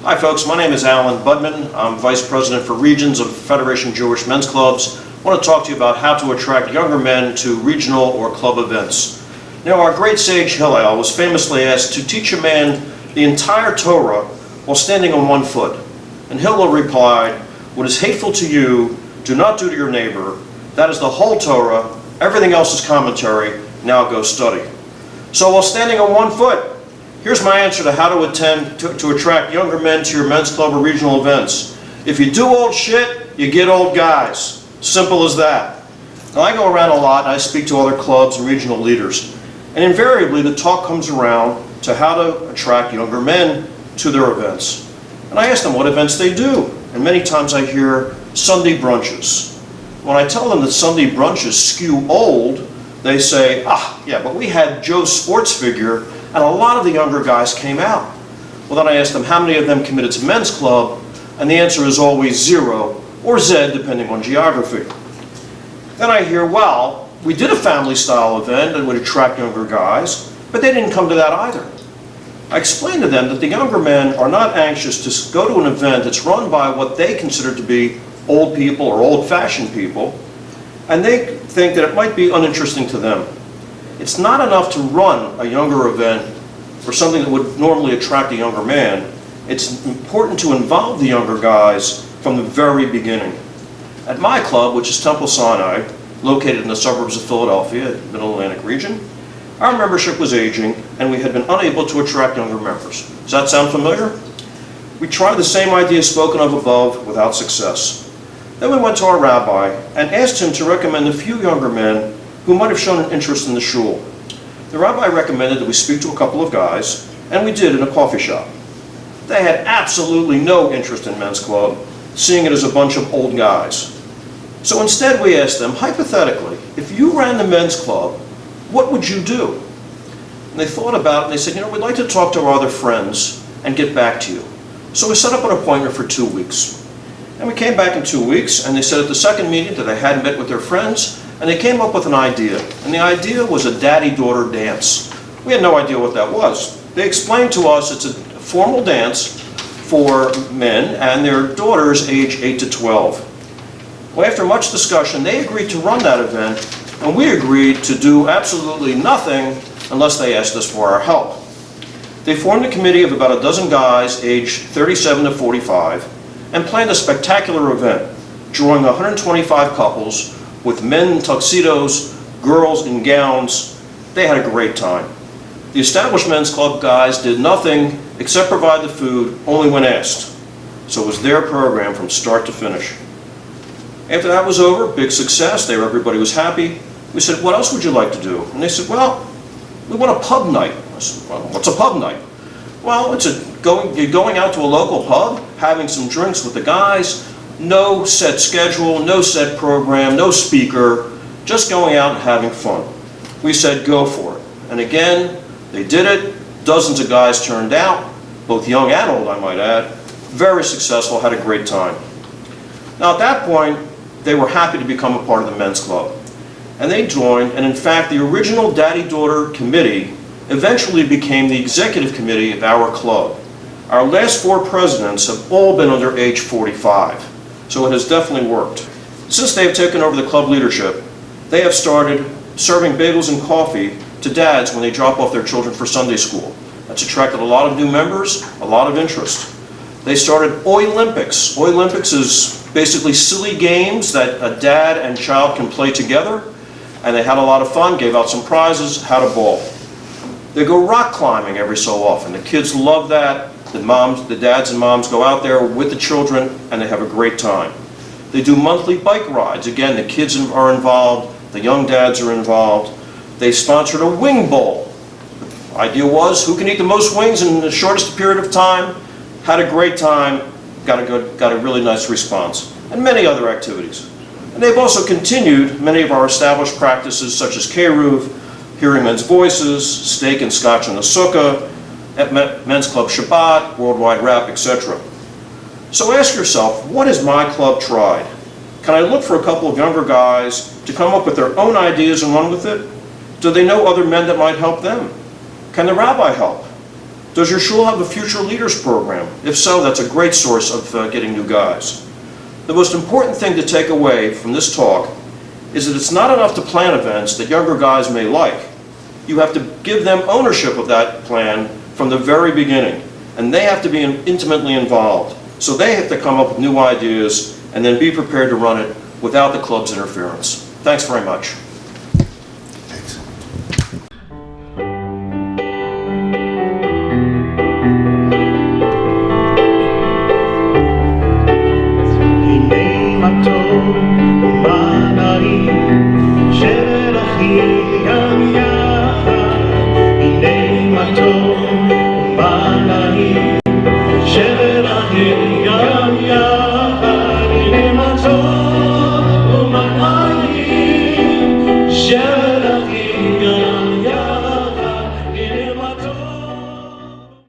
Hi folks, my name is Alan Budman. I'm Vice President for Regions of Federation Jewish Men's Clubs. I want to talk to you about how to attract younger men to regional or club events. Now, our great sage Hillel was famously asked to teach a man the entire Torah while standing on one foot. And Hillel replied, "What is hateful to you, do not do to your neighbor. That is the whole Torah. Everything else is commentary. Now go study." So while standing on one foot, here's my answer to how to attract younger men to your men's club or regional events. If you do old shit, you get old guys. Simple as that. Now, I go around a lot and I speak to other clubs and regional leaders. And invariably the talk comes around to how to attract younger men to their events. And I ask them what events they do. And many times I hear Sunday brunches. When I tell them that Sunday brunches skew old, they say, yeah, but we had Joe's sports figure and a lot of the younger guys came out. Well, then I ask them how many of them committed to men's club, and the answer is always 0 or Z, depending on geography. Then I hear, well, we did a family style event that would attract younger guys, but they didn't come to that either. I explain to them that the younger men are not anxious to go to an event that's run by what they consider to be old people or old-fashioned people, and they think that it might be uninteresting to them. It's not enough to run a younger event or something that would normally attract a younger man. It's important to involve the younger guys from the very beginning. At my club, which is Temple Sinai, located in the suburbs of Philadelphia, Middle Atlantic region, our membership was aging and we had been unable to attract younger members. Does that sound familiar? We tried the same idea spoken of above without success. Then we went to our rabbi and asked him to recommend a few younger men who might have shown an interest in the shul. The rabbi recommended that we speak to a couple of guys, and we did in a coffee shop. They had absolutely no interest in men's club, seeing it as a bunch of old guys. So instead we asked them, hypothetically, if you ran the men's club, what would you do? And they thought about it and they said, we'd like to talk to our other friends and get back to you. So we set up an appointment for 2 weeks. And we came back in 2 weeks, and they said at the second meeting that they had met with their friends, and they came up with an idea. And the idea was a daddy-daughter dance. We had no idea what that was. They explained to us it's a formal dance for men and their daughters age 8 to 12. Well, after much discussion, they agreed to run that event, and we agreed to do absolutely nothing unless they asked us for our help. They formed a committee of about a dozen guys aged 37 to 45 and planned a spectacular event, drawing 125 couples with men in tuxedos, girls in gowns. They had a great time. The established men's club guys did nothing except provide the food only when asked. So it was their program from start to finish. After that was over, big success, everybody was happy. We said, what else would you like to do? And they said, well, we want a pub night. I said, well, what's a pub night? Well, you're going out to a local pub, having some drinks with the guys, no set schedule, no set program, no speaker, just going out and having fun. We said, go for it. And again, they did it. Dozens of guys turned out, both young and old, I might add. Very successful, had a great time. Now at that point, they were happy to become a part of the men's club. And they joined, and in fact, the original daddy-daughter committee eventually became the executive committee of our club. Our last 4 presidents have all been under age 45, so it has definitely worked. Since they have taken over the club leadership, they have started serving bagels and coffee to dads when they drop off their children for Sunday school. That's attracted a lot of new members, a lot of interest. They started Olympics. Olympics is basically silly games that a dad and child can play together, and they had a lot of fun, gave out some prizes, had a ball. They go rock climbing every so often. The kids love that. The dads and moms go out there with the children and they have a great time. They do monthly bike rides. Again, the kids are involved, the young dads are involved. They sponsored a wing bowl. The idea was, who can eat the most wings in the shortest period of time? Had a great time, got a really nice response. And many other activities. And they've also continued many of our established practices such as K-Ruv, hearing men's voices, steak and scotch in the sukkah, at Men's Club Shabbat, Worldwide Rap, etc. So ask yourself, what has my club tried? Can I look for a couple of younger guys to come up with their own ideas and run with it? Do they know other men that might help them? Can the rabbi help? Does your shul have a future leaders program? If so, that's a great source of getting new guys. The most important thing to take away from this talk is that it's not enough to plan events that younger guys may like. You have to give them ownership of that plan from the very beginning, and they have to be intimately involved. So they have to come up with new ideas and then be prepared to run it without the club's interference. Thanks very much.